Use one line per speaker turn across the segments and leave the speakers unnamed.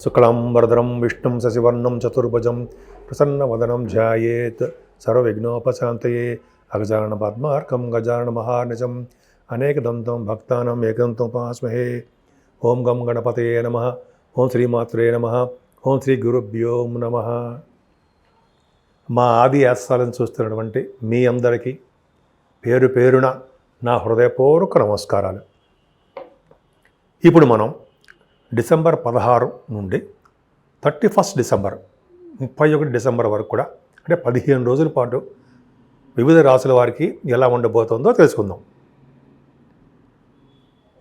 శుక్లాంబరధరం విష్ణుం శశివర్ణం చతుర్భుజం ప్రసన్నవదనం ధ్యాయేత్ సర్వవిఘ్నోపశాంతయే అగజానన పద్మార్కం గజానన మహార్నిజం అనేకదంతం భక్తానం ఏకదంతముపాస్మహే. ఓం గం గణపతయే నమః. ఓం శ్రీమాత్రే నమః. ఓం శ్రీ గురుభ్యో నమః. మా ఆది ఆస్థానం చూస్తున్నటువంటి మీ అందరికీ పేరు పేరున నా హృదయపూర్వక నమస్కారాలు. ఇప్పుడు మనం డిసెంబర్ 16 నుండి 31 డిసెంబర్ 31 డిసెంబర్ వరకు కూడా అంటే 15 రోజుల పాటు వివిధ రాసుల వారికి ఎలా ఉండబోతుందో తెలుసుకుందాం.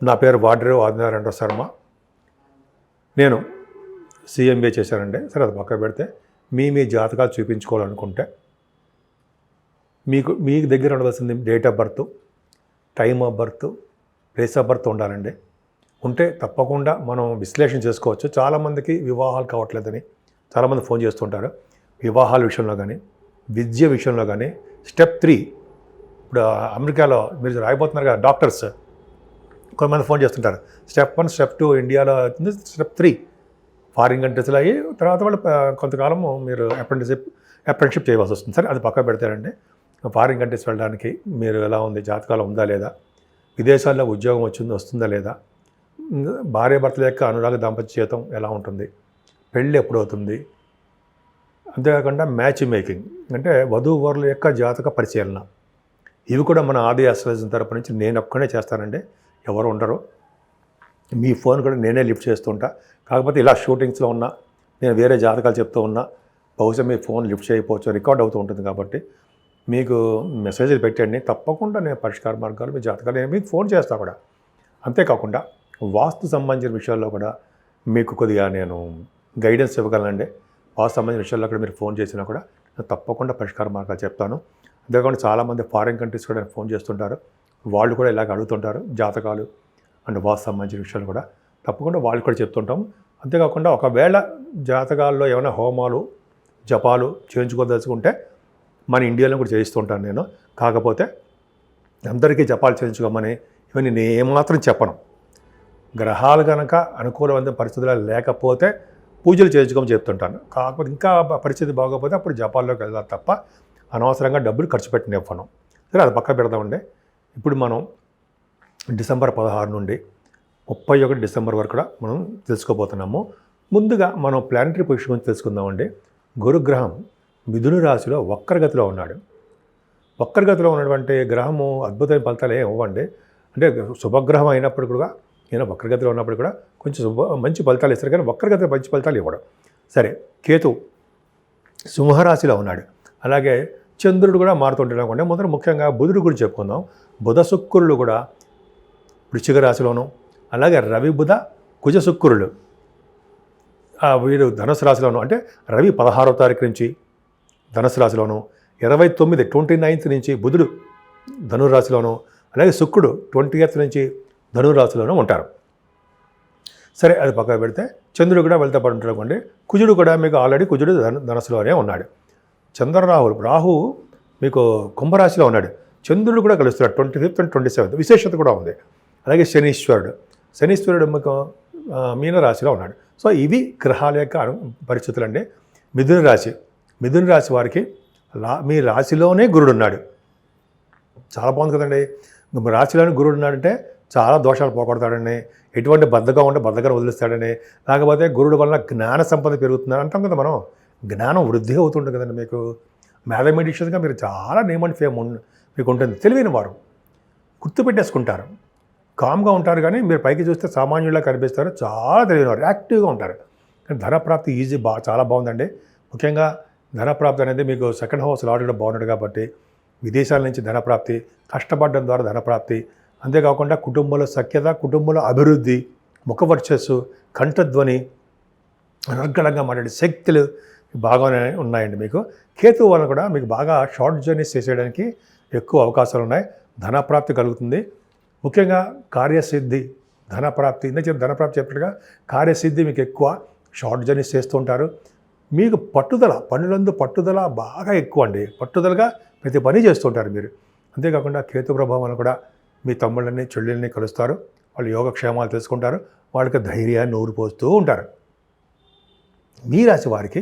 నా పేరు వాడ్రేవు ఆదినారాయణ శర్మ. నేను CMA చేశానండి. సరే, అది పక్క పెడితే మీ జాతకాలు చూపించుకోవాలనుకుంటే మీ దగ్గర ఉండవలసింది date of birth, time of birth, place of birth ఉండాలండి. ఉంటే తప్పకుండా మనం విశ్లేషణ చేసుకోవచ్చు. చాలామందికి వివాహాలు కావట్లేదని చాలామంది ఫోన్ చేస్తుంటారు. వివాహాల విషయంలో కానీ, విద్య విషయంలో కానీ స్టెప్ 3 ఇప్పుడు అమెరికాలో మీరు రాయిపోతున్నారు కదా డాక్టర్స్, కొంతమంది ఫోన్ చేస్తుంటారు. స్టెప్ 1, స్టెప్ 2 ఇండియాలో అవుతుంది, స్టెప్ 3 ఫారిన్ కంట్రీస్లో అయ్యి తర్వాత వాళ్ళు కొంతకాలం మీరు అప్రెంటిషిప్ చేయవలసి వస్తుంది. సరే, అది పక్క పెడతారండి. ఫారిన్ కంట్రీస్ వెళ్ళడానికి మీరు ఎలా ఉంది, జాతకాలు ఉందా లేదా, విదేశాల్లో ఉద్యోగం వస్తుందా లేదా, భార్యాభర్తల యొక్క అనురాగ దాంపత్య జీవితం ఎలా ఉంటుంది, పెళ్ళి ఎప్పుడు అవుతుంది, అంతేకాకుండా మ్యాచ్ మేకింగ్ అంటే వధూవరుల యొక్క జాతక పరిశీలన, ఇవి కూడా మన ఆది ఆస్ట్రాలజీ తరపు నుంచి నేను ఒక్కనే చేస్తానండి. ఎవరు ఉండరు. మీ ఫోన్ కూడా నేనే లిఫ్ట్ చేస్తుంటా. కాకపోతే ఇలా షూటింగ్స్లో ఉన్నా, నేను వేరే జాతకాలు చెప్తూ ఉన్నా, బహుశా మీ ఫోన్ లిఫ్ట్ చేయకపోవచ్చు, రికార్డ్ అవుతూ ఉంటుంది. కాబట్టి మీకు మెసేజ్లు పెట్టండి, తప్పకుండా నేను పరిష్కార మార్గాలు మీ జాతకాలు మీకు ఫోన్ చేస్తా కూడా. అంతేకాకుండా వాస్తు సంబంధించిన విషయాల్లో కూడా మీకు కొద్దిగా నేను గైడెన్స్ ఇవ్వగలనండి. వాస్తు సంబంధించిన విషయాల్లో కూడా మీరు ఫోన్ చేసినా కూడా నేను తప్పకుండా పరిష్కార మార్గాలు చెప్తాను. అంతేకాకుండా చాలామంది ఫారిన్ కంట్రీస్ కూడా ఫోన్ చేస్తుంటారు. వాళ్ళు కూడా ఇలాగ అడుగుతుంటారు జాతకాలు అండ్ వాస్తు సంబంధించిన విషయాలు కూడా తప్పకుండా వాళ్ళు కూడా చెప్తుంటాం. అంతేకాకుండా ఒకవేళ జాతకాల్లో ఏమైనా హోమాలు జపాలు చేయించుకోదలుచుకుంటే మన ఇండియాలో కూడా చేయిస్తుంటాను నేను. కాకపోతే అందరికీ జపాలు చేయించుకోమని ఇవన్నీ నేను ఏమాత్రం చెప్పను. గ్రహాలు కనుక అనుకూలమైన పరిస్థితులు లేకపోతే పూజలు చేయించుకోమని చెప్తుంటాను. కాకపోతే ఇంకా పరిస్థితి బాగోకపోతే అప్పుడు జపాల్లోకి వెళ్తాను తప్ప అనవసరంగా డబ్బులు ఖర్చు పెట్టినివ్వను. సరే, అది పక్క పెడదామండి. ఇప్పుడు మనం డిసెంబర్ 16 నుండి 31 డిసెంబర్ వరకు కూడా మనం తెలుసుకోబోతున్నాము. ముందుగా మనం ప్లానటరీ పొజిషన్ గురించి తెలుసుకుందామండి. గురుగ్రహం మిథున రాశిలో వక్రగతిలో ఉన్నాడు. వక్రగతిలో ఉన్నటువంటి గ్రహము అద్భుతమైన ఫలితాలు ఏమి ఇవ్వండి. అంటే శుభగ్రహం అయినప్పుడు కూడా, ఈయన వక్రగతిలో ఉన్నప్పుడు కూడా కొంచెం మంచి ఫలితాలు ఇస్తారు, కానీ వక్రగతిలో మంచి ఫలితాలు ఇవ్వడం. సరే, కేతు సింహరాశిలో ఉన్నాడు. అలాగే చంద్రుడు కూడా మారుతుంటాడు అనుకోండి. మొదట ముఖ్యంగా బుధుడు గురించి చెప్పుకుందాం. బుధ శుక్రులు కూడా వృశ్చిక రాశిలోను, అలాగే రవి బుధ కుజ శుక్రులు వీరు ధనుసు రాశిలోను. అంటే రవి 16వ తారీఖు నుంచి ధనుసు రాశిలోను, 29 నుంచి బుధుడు ధనురాశిలోను, అలాగే శుక్రుడు 20th నుంచి ధనురాశిలోనూ ఉంటారు. సరే, అది పక్కన పెడితే చంద్రుడు కూడా వెళ్తా పడుంటాడు అనుకోండి. కుజుడు కూడా మీకు ఆల్రెడీ కుజుడు ధనుసులోనే ఉన్నాడు. రాహు మీకు కుంభరాశిలో ఉన్నాడు. చంద్రుడు కూడా కలుస్తున్నాడు 25th and 27th. విశేషత కూడా ఉంది. అలాగే శనీశ్వరుడు మీకు మీనరాశిలో ఉన్నాడు. సో ఇవి గ్రహాల యొక్క పరిస్థితులు అండి. మిథున రాశి వారికి మీ రాశిలోనే గురుడు ఉన్నాడు. చాలా బాగుంది కదండి. రాశిలోనే గురుడు ఉన్నాడంటే చాలా దోషాలు పోగొడతాడని, ఎటువంటి బద్ధగా ఉంటే బద్ధగా వదిలిస్తాడని, లేకపోతే గురుడు వల్ల జ్ఞాన సంపద పెరుగుతుందని అంటాం కదా మనం. జ్ఞానం వృద్ధి అవుతుంటుంది కదండి. మీకు మ్యాథమెటిషియన్గా మీరు చాలా నేమ్ అండ్ ఫేమ్ మీకు ఉంటుంది. తెలివైన వారు గుర్తుపెట్టేసుకుంటారు, కామ్గా ఉంటారు. కానీ మీరు పైకి చూస్తే సామాన్యులా కనిపిస్తారు. చాలా తెలివైన వారు, యాక్టివ్గా ఉంటారు. కానీ ధనప్రాప్తి చాలా బాగుందండి. ముఖ్యంగా ధనప్రాప్తి అనేది మీకు సెకండ్ హౌస్ లార్డ్ కూడా బాగున్నాడు కాబట్టి విదేశాల నుంచి ధనప్రాప్తి, కష్టపడడం ద్వారా ధనప్రాప్తి, అంతేకాకుండా కుటుంబంలో సఖ్యత, కుటుంబంలో అభివృద్ధి, ముఖ వర్చస్సు, కంఠధ్వని, అనర్గళంగా మాట్లాడే శక్తులు బాగానే ఉన్నాయండి. మీకు కేతువు వలన కూడా మీకు బాగా షార్ట్ జర్నీస్ చేసేయడానికి ఎక్కువ అవకాశాలు ఉన్నాయి. ధనప్రాప్తి కలుగుతుంది. ముఖ్యంగా కార్యసిద్ధి, ధనప్రాప్తి, ధనప్రాప్తి చెప్పినట్టుగా కార్యసిద్ధి మీకు ఎక్కువ. షార్ట్ జర్నీస్ చేస్తూ ఉంటారు. మీకు పనులందు పట్టుదల బాగా ఎక్కువ అండి. పట్టుదలగా ప్రతి పని చేస్తుంటారు మీరు. అంతేకాకుండా కేతు ప్రభావం కూడా మీ తమ్ముళ్ళని చెల్లెల్ని కలుస్తారు. వాళ్ళు యోగక్షేమాలు తెలుసుకుంటారు. వాళ్ళకి ధైర్యాన్ని ఊరిపోస్తూ ఉంటారు. మీ రాశి వారికి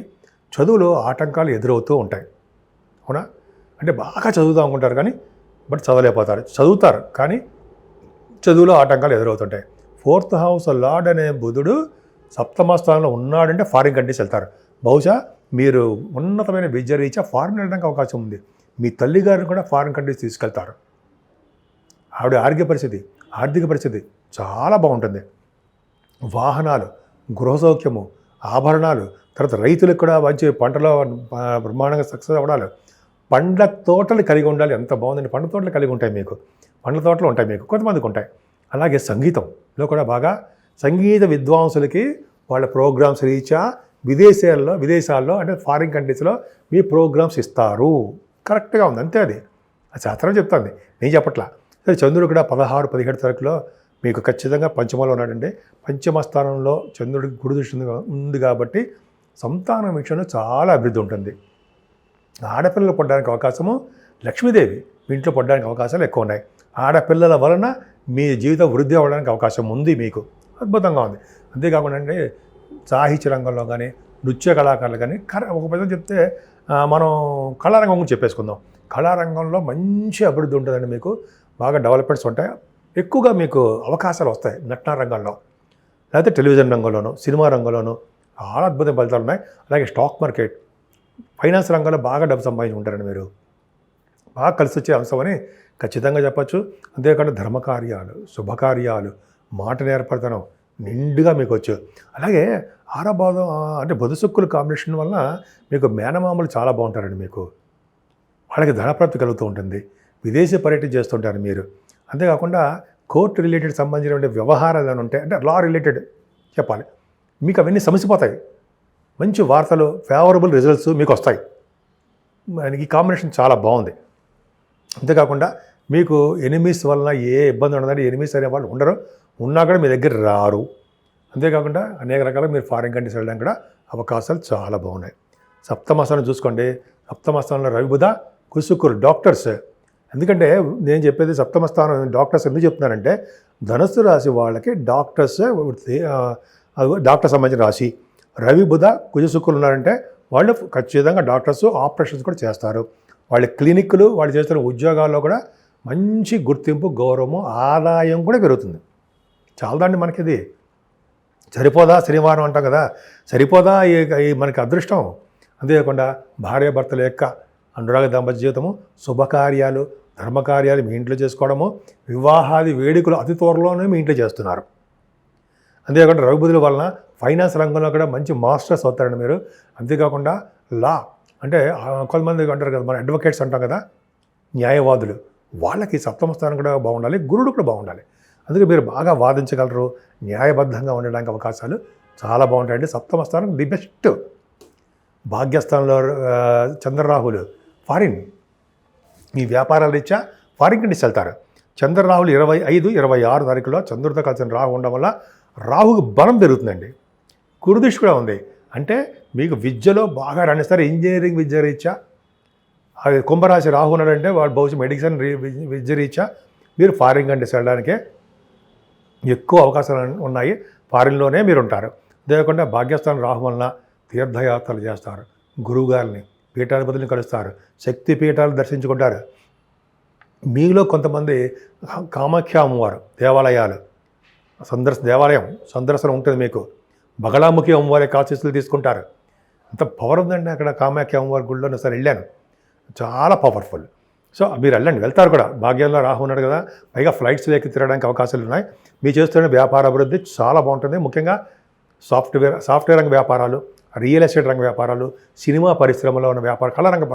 చదువులో ఆటంకాలు ఎదురవుతూ ఉంటాయి. అవునా? అంటే బాగా చదువుతూ అనుకుంటారు కానీ బట్ చదవలేకపోతారు. చదువుతారు కానీ చదువులో ఆటంకాలు ఎదురవుతుంటాయి. 4th హౌస్ లార్డ్ అనే బుధుడు సప్తమ స్థానంలో ఉన్నాడంటే ఫారిన్ కంట్రీస్ వెళ్తారు. బహుశా మీరు ఉన్నతమైన విద్య రీత్యా ఫారిన్ వెళ్ళడానికి అవకాశం ఉంది. మీ తల్లిగారిని కూడా ఫారిన్ కంట్రీస్ తీసుకెళ్తారు. ఆవిడ ఆర్థిక పరిస్థితి చాలా బాగుంటుంది. వాహనాలు, గృహ సౌఖ్యము, ఆభరణాలు, తర్వాత రైతులకు కూడా మంచి పంటలో బ్రహ్మాండంగా సక్సెస్ అవ్వడాలు, పండ్ల తోటలు కలిగి ఉండాలి. ఎంత బాగుందండి. పండ్ల తోటలు కలిగి ఉంటాయి మీకు, పండ్ల తోటలు ఉంటాయి మీకు, కొంతమందికి ఉంటాయి. అలాగే సంగీతంలో కూడా బాగా సంగీత విద్వాంసులకి వాళ్ళ ప్రోగ్రామ్స్ రీత్యా విదేశాల్లో అంటే ఫారిన్ కంట్రీస్లో మీ ప్రోగ్రామ్స్ ఇస్తారు. కరెక్ట్గా ఉంది, అంతే. అది శాస్త్రం చెప్తుంది, నేను చెప్పట్లా. సరే, చంద్రుడు కూడా 16-17 తారీఖులో మీకు ఖచ్చితంగా పంచమలో ఉన్నాడండి. పంచమ స్థానంలో చంద్రుడికి గురు దృష్టి ఉంది కాబట్టి సంతానం విషయంలో చాలా అభివృద్ధి ఉంటుంది. ఆడపిల్లలు పడడానికి అవకాశము, లక్ష్మీదేవి మీ ఇంట్లో పడడానికి అవకాశాలు ఎక్కువ ఉన్నాయి. ఆడపిల్లల వలన మీ జీవితం వృద్ధి అవ్వడానికి అవకాశం ఉంది మీకు. అద్భుతంగా ఉంది. అంతేకాకుండా అంటే సాహిత్య రంగంలో కానీ, నృత్య కళాకారులు కానీ, ఒక పదం చెప్తే మనం కళారంగం గురించి చెప్పేసుకుందాం. కళారంగంలో మంచి అభివృద్ధి ఉంటుందండి. మీకు బాగా డెవలప్మెంట్స్ ఉంటాయి. ఎక్కువగా మీకు అవకాశాలు వస్తాయి నటనా రంగంలో, లేకపోతే టెలివిజన్ రంగంలోనూ, సినిమా రంగంలోనూ చాలా అద్భుతమైన ఫలితాలు ఉన్నాయి. అలాగే స్టాక్ మార్కెట్, ఫైనాన్స్ రంగంలో బాగా డబ్బు సంపాదించి ఉంటారండి. మీరు బాగా కలిసి వచ్చే అంశం అని ఖచ్చితంగా చెప్పచ్చు. అంతేకాకుండా ధర్మకార్యాలు, శుభకార్యాలు, మాట నేర్పడతనం నిండుగా మీకు వచ్చు. అలాగే ఆరబాదం అంటే బుధశుక్కుల కాంబినేషన్ వల్ల మీకు మేనమామలు చాలా బాగుంటారండి. మీకు వాళ్ళకి ధనప్రాప్తి కలుగుతూ ఉంటుంది. విదేశీ పర్యటన చేస్తుంటారు మీరు. అంతేకాకుండా కోర్టు రిలేటెడ్ సంబంధించిన వ్యవహారాలు అని ఉంటాయి, అంటే లా రిలేటెడ్ చెప్పాలి, మీకు అవన్నీ సమసిపోతాయి. మంచి వార్తలు, ఫేవరబుల్ రిజల్ట్స్ మీకు వస్తాయి. ఈ కాంబినేషన్ చాలా బాగుంది. అంతేకాకుండా మీకు ఎనిమీస్ వలన ఏ ఇబ్బంది ఉండదండి. ఎనిమీస్ అనే వాళ్ళు ఉండరు, ఉన్నా కూడా మీ దగ్గర రారు. అంతేకాకుండా అనేక రకాలుగా మీరు ఫారిన్ కంట్రీస్ వెళ్ళడానికి కూడా అవకాశాలు చాలా బాగున్నాయి. సప్తమస్థానం చూసుకోండి. సప్తమస్థానంలో రవి, బుధ, కుశుక్రుడు డాక్టర్స్. ఎందుకంటే నేను చెప్పేది సప్తమస్థానం డాక్టర్స్ ఎందుకు చెప్తున్నానంటే, ధనుస్సు రాశి వాళ్ళకి డాక్టర్స్ సంబంధించిన రాశి. రవి, బుధ, కుజశుక్రులు ఉన్నారంటే వాళ్ళు ఖచ్చితంగా డాక్టర్స్ ఆపరేషన్స్ కూడా చేస్తారు. వాళ్ళ క్లినిక్లు, వాళ్ళు చేస్తున్న ఉద్యోగాల్లో కూడా మంచి గుర్తింపు, గౌరవము, ఆదాయం కూడా పెరుగుతుంది. చాలదండి మనకి. ఇది సరిపోదా? శనివారం అంటాం కదా, సరిపోదా ఈ మనకి అదృష్టం? అంతేకాకుండా భార్యాభర్తల యొక్క అనురాగ దాంపత్య జీవితము, శుభకార్యాలు, ధర్మకార్యాలు మీ ఇంట్లో చేసుకోవడము, వివాహాది వేడుకలు అతి త్వరలోనే మీ ఇంట్లో చేస్తున్నారు. అంతేకాకుండా రఘుబుధుల వలన ఫైనాన్స్ రంగంలో కూడా మంచి మాస్టర్స్ అవుతారండి మీరు. అంతేకాకుండా లా అంటే కొంతమంది అంటారు కదా, మన అడ్వకేట్స్ అంటాం కదా, న్యాయవాదులు, వాళ్ళకి సప్తమ స్థానం కూడా బాగుండాలి, గురుడు కూడా బాగుండాలి. అందుకే మీరు బాగా వాదించగలరు, న్యాయబద్ధంగా ఉండడానికి అవకాశాలు చాలా బాగుంటాయండి. సప్తమ స్థానం ది బెస్ట్. భాగ్యస్థానంలో చంద్రరాహులు ఫారిన్, మీ వ్యాపారాల రీత్యా ఫారిన్ కంట్రీస్ వెళ్తారు. చంద్రరాహులు 25-26 తారీఖులో చంద్రుడితో కలిసిన రాహు ఉండడం వల్ల రాహుకు బలం పెరుగుతుందండి. గురుదృష్టి కూడా ఉంది. అంటే మీకు విద్యలో బాగా రాణిస్తారు. ఇంజనీరింగ్ విద్య రీత్యా కుంభరాశి రాహు ఉన్నాడంటే వాడు బహుశా మెడిసిన్ విద్య రీత్యా మీరు ఫారిన్ కంట్రీస్ వెళ్ళడానికే ఎక్కువ అవకాశాలు ఉన్నాయి. ఫారిన్లోనే మీరు ఉంటారు. అంతేకాకుండా భాగ్యస్థానం రాహు వలన తీర్థయాత్రలు చేస్తారు, గురువుగారిని, పీఠాధిపతులను కలుస్తారు, శక్తి పీఠాలు దర్శించుకుంటారు. మీలో కొంతమంది కామాఖ్య అమ్మవారు దేవాలయాలు దేవాలయం సందర్శనం ఉంటుంది మీకు. బగళాముఖి అమ్మవారి ఆశీస్సులు తీసుకుంటారు. అంత పవర్ ఉందండి అక్కడ. కామాఖ్య అమ్మవారి గుడిలో నేను వెళ్ళాను, చాలా పవర్ఫుల్. సో మీరు వెళ్ళండి, వెళ్తారు కూడా. భాగ్యంలో రాహు ఉన్నాడు కదా, పైగా ఫ్లైట్స్ ఎక్కి తిరగడానికి అవకాశాలు ఉన్నాయి. మీరు చేస్తున్న వ్యాపార అభివృద్ధి చాలా బాగుంటుంది. ముఖ్యంగా సాఫ్ట్వేర్ రంగ వ్యాపారాలు, రియల్ ఎస్టేట్ రంగ వ్యాపారాలు, సినిమా పరిశ్రమలో ఉన్న కళారంగ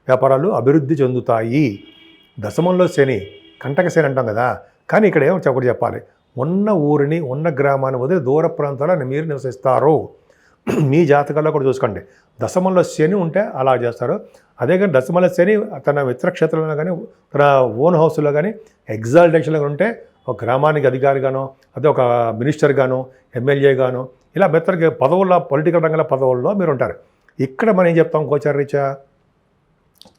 వ్యాపారాలు అభివృద్ధి చెందుతాయి. దశమంలో శని, కంటక శని అంటాం కదా, కానీ ఇక్కడ ఒకటి చెప్పాలి, ఉన్న ఊరిని, ఉన్న గ్రామాన్ని వదిలి దూర ప్రాంతాల్లో మీరు నివసిస్తారు. మీ జాతకాల్లో కూడా చూసుకోండి. దశమంలో శని ఉంటే అలా చేస్తారు. అదే కానీ దశమంలో శని తన మిత్రక్షేత్రంలో కానీ, తన ఓన్ హౌస్లో కానీ ఎగ్జాల్టేషన్లో ఉంటే ఒక గ్రామానికి అధికారిగానో, అదే ఒక మినిస్టర్గానో, ఎమ్మెల్యేగానో, ఇలా మిత్రకి పదవుల్లో, పొలిటికల్ రంగంలో పదవుల్లో మీరు ఉంటారు. ఇక్కడ మనం ఏం చెప్తాం, గోచార రీత్యా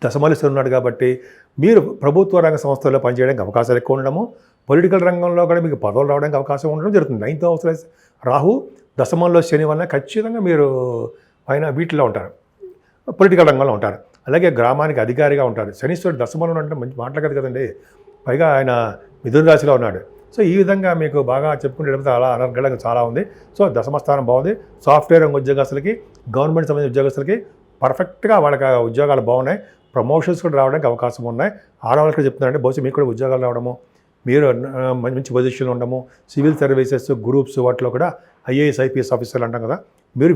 దశమంలో శని ఉన్నాడు కాబట్టి మీరు ప్రభుత్వ రంగ సంస్థల్లో పనిచేయడానికి అవకాశాలు ఎక్కువ ఉండడము, పొలిటికల్ రంగంలో కూడా మీకు పదవులు రావడానికి అవకాశం ఉండడం జరుగుతుంది. 9th హౌస్లో రాహు దశమంలో శని వల్ల ఖచ్చితంగా మీరు పైన వీటిలో ఉంటారు, పొలిటికల్ రంగంలో ఉంటారు. అలాగే గ్రామానికి అధికారిగా ఉంటారు. శనీశ్వరుడు దశమంలో అంటే మంచి మాట్లాడదు కదండి. పైగా ఆయన మిథున రాశిలో ఉన్నాడు. సో ఈ విధంగా మీకు బాగా చెప్పుకుంటే అలా అనర్గళంగా చాలా ఉంది. సో దశమస్థానం బాగుంది. సాఫ్ట్వేర్ రంగ ఉద్యోగస్తులకి, గవర్నమెంట్ సంబంధించిన ఉద్యోగస్తులకి పర్ఫెక్ట్గా వాళ్ళకి ఉద్యోగాలు బాగున్నాయి. ప్రమోషన్స్ కూడా రావడానికి అవకాశం ఉన్నాయి. ఆడవాళ్ళకి చెప్తున్నారంటే బహుశా మీకు కూడా ఉద్యోగాలు రావడము, మీరు మంచి పొజిషన్లో ఉండము, సివిల్ సర్వీసెస్ గ్రూప్స్ వాటిలో కూడా ఐఏఎస్ ఐపీఎస్ ఆఫీసర్లు అంటాం కదా, మీరు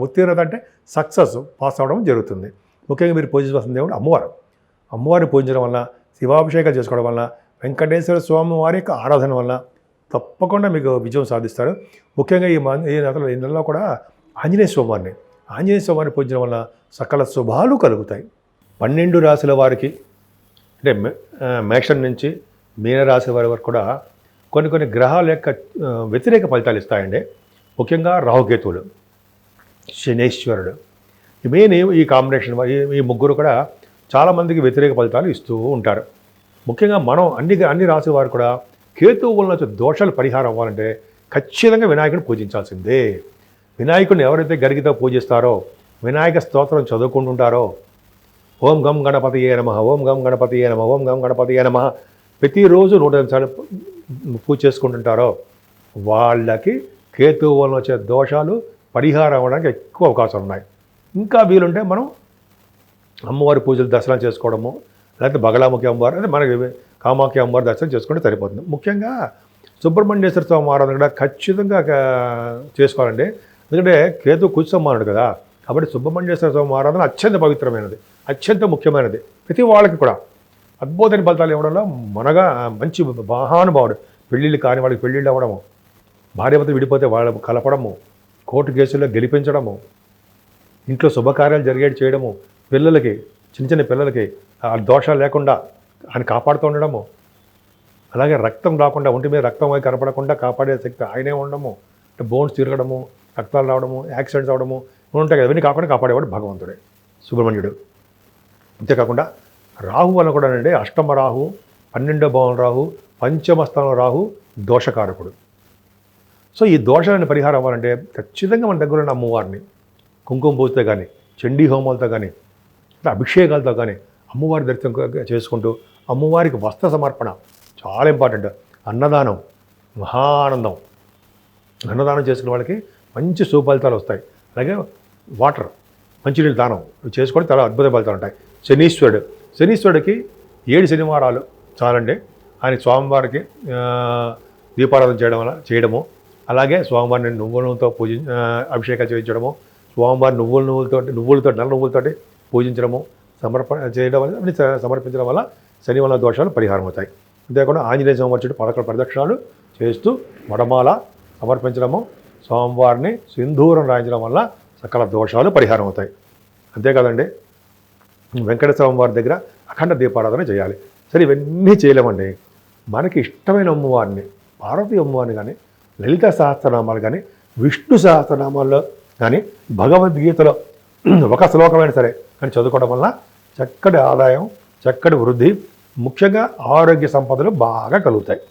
ఉత్తీర్ణత అంటే సక్సెస్ పాస్ అవ్వడం జరుగుతుంది. ముఖ్యంగా మీరు పూజించవలసిన దేవుడు అమ్మవారిని పూజించడం వల్ల, శివాభిషేకాలు చేసుకోవడం వల్ల, వెంకటేశ్వర స్వామి వారి యొక్క ఆరాధన వల్ల తప్పకుండా మీకు విజయం సాధిస్తారు. ముఖ్యంగా ఈ నెలలో కూడా ఆంజనేయ స్వామివారిని పూజించడం వల్ల సకల శుభాలు కలుగుతాయి. 12 రాశుల వారికి అంటే మేషం నుంచి మీనరాశి వారి వరకు కూడా కొన్ని గ్రహాల యొక్క వ్యతిరేక ఫలితాలు ఇస్తాయండి. ముఖ్యంగా రాహుకేతువులు, శనీశ్వరుడు, మెయిన్ ఈ కాంబినేషన్ ఈ ముగ్గురు కూడా చాలామందికి వ్యతిరేక ఫలితాలు ఇస్తూ ఉంటారు. ముఖ్యంగా మనం అన్ని రాశి వారు కూడా కేతువు వలన వచ్చే దోషాలు పరిహారం అవ్వాలంటే ఖచ్చితంగా వినాయకుడిని పూజించాల్సిందే. వినాయకుడిని ఎవరైతే గరిగితో పూజిస్తారో, వినాయక స్తోత్రం చదువుకుంటుంటారో, ఓం గం గణపతియే నమః, ఓం గం గణపతియే నమః, ఓం గం గణపతియే నమః ప్రతిరోజు 108 సార్లు పూజ చేసుకుంటుంటారో వాళ్ళకి కేతువు వలన వచ్చే దోషాలు పరిహారం అవ్వడానికి ఎక్కువ అవకాశాలు ఉన్నాయి. ఇంకా వీలుంటే మనం అమ్మవారి పూజలు దర్శనం చేసుకోవడము, లేకపోతే బగలాముఖి అమ్మవారు అంటే మనకి కామాఖ్య అమ్మవారి దర్శనం చేసుకుంటే సరిపోతుంది. ముఖ్యంగా సుబ్రహ్మణ్యేశ్వర స్వామి ఆరాధన కూడా ఖచ్చితంగా చేసుకోవాలండి. ఎందుకంటే కేతు కుజసమానుడు కదా, కాబట్టి సుబ్రహ్మణ్యేశ్వర స్వామి ఆరాధన అత్యంత పవిత్రమైనది, అత్యంత ముఖ్యమైనది. ప్రతి వాళ్ళకి కూడా అద్భుతమైన ఫలితాలు ఇవ్వడంలో మనగా మంచి మహానుభావుడు. పెళ్ళిళ్ళు కాని వాళ్ళకి పెళ్ళిళ్ళు అవ్వడము, భార్యభర్త విడిపోతే వాళ్ళ కలపడము, కోర్టు కేసుల్లో గెలిపించడము, ఇంట్లో శుభకార్యాలు జరిగేది చేయడము, పిల్లలకి చిన్న పిల్లలకి ఆ దోషాలు లేకుండా ఆయన కాపాడుతూ ఉండడము, అలాగే రక్తం రాకుండా ఒంటి మీద రక్తం అవి కనపడకుండా కాపాడే శక్తి ఆయనే ఉండడము, అంటే బోన్స్ తిరగడము, రక్తాలు రావడము, యాక్సిడెంట్స్ అవడము ఉంటాయి కదా, అవన్నీ కాకుండా కాపాడేవాడు భగవంతుడే సుబ్రహ్మణ్యుడు. అంతేకాకుండా రాహు వల్ల కూడా అండి, అష్టమ రాహు, 12వ భావం రాహు, పంచమ స్థానం రాహు దోషకారకుడు. సో ఈ దోషాలను పరిహారం అవ్వాలంటే ఖచ్చితంగా మన దగ్గర ఉన్న అమ్మవారిని కుంకుమ పూజతో కానీ, చండీ హోమాలతో కానీ, అభిషేకాలతో కానీ అమ్మవారి దర్శనం చేసుకుంటూ అమ్మవారికి వస్త్ర సమర్పణ చాలా ఇంపార్టెంట్. అన్నదానం మహానందం. అన్నదానం చేసుకునే వాళ్ళకి మంచి సుఫలితాలు వస్తాయి. అలాగే వాటర్, మంచినీళ్ళు దానం చేసుకొని చాలా అద్భుత ఫలితాలు ఉంటాయి. శనీశ్వరుడికి 7 శనివారాలు చాలండి. ఆయన స్వామివారికి దీపారాధన చేయడము, అలాగే స్వామివారిని నువ్వులతో అభిషేకాలు చేయించడము, స్వామివారి నువ్వులతో నల్ల నువ్వులతోటి పూజించడము, చేయడం వల్ల సమర్పించడం వల్ల శని వల్ల దోషాలు పరిహారం అవుతాయి. అంతేకాకుండా ఆంజనేయ స్వామి చుట్టూ 11 ప్రదక్షిణాలు చేస్తూ వడమాల సమర్పించడము, స్వామివారిని సింధూరం రాయించడం వల్ల సకల దోషాలు పరిహారం అవుతాయి. అంతేకాదండి, వెంకటేశ్వర వారి దగ్గర అఖండ దీపారాధన చేయాలి. సరే ఇవన్నీ చేయలేమండి. మనకి ఇష్టమైన అమ్మవారిని, పార్వతీ అమ్మవారిని కానీ, లలిత సహస్రనామాలు కానీ, విష్ణు సహస్రనామాల్లో కానీ, భగవద్గీతలో ఒక శ్లోకమైనా సరే కానీ చదువుకోవడం వల్ల చక్కటి ఆదాయం, చక్కటి వృద్ధి, ముఖ్యంగా ఆరోగ్య సంపదలు బాగా కలుగుతాయి.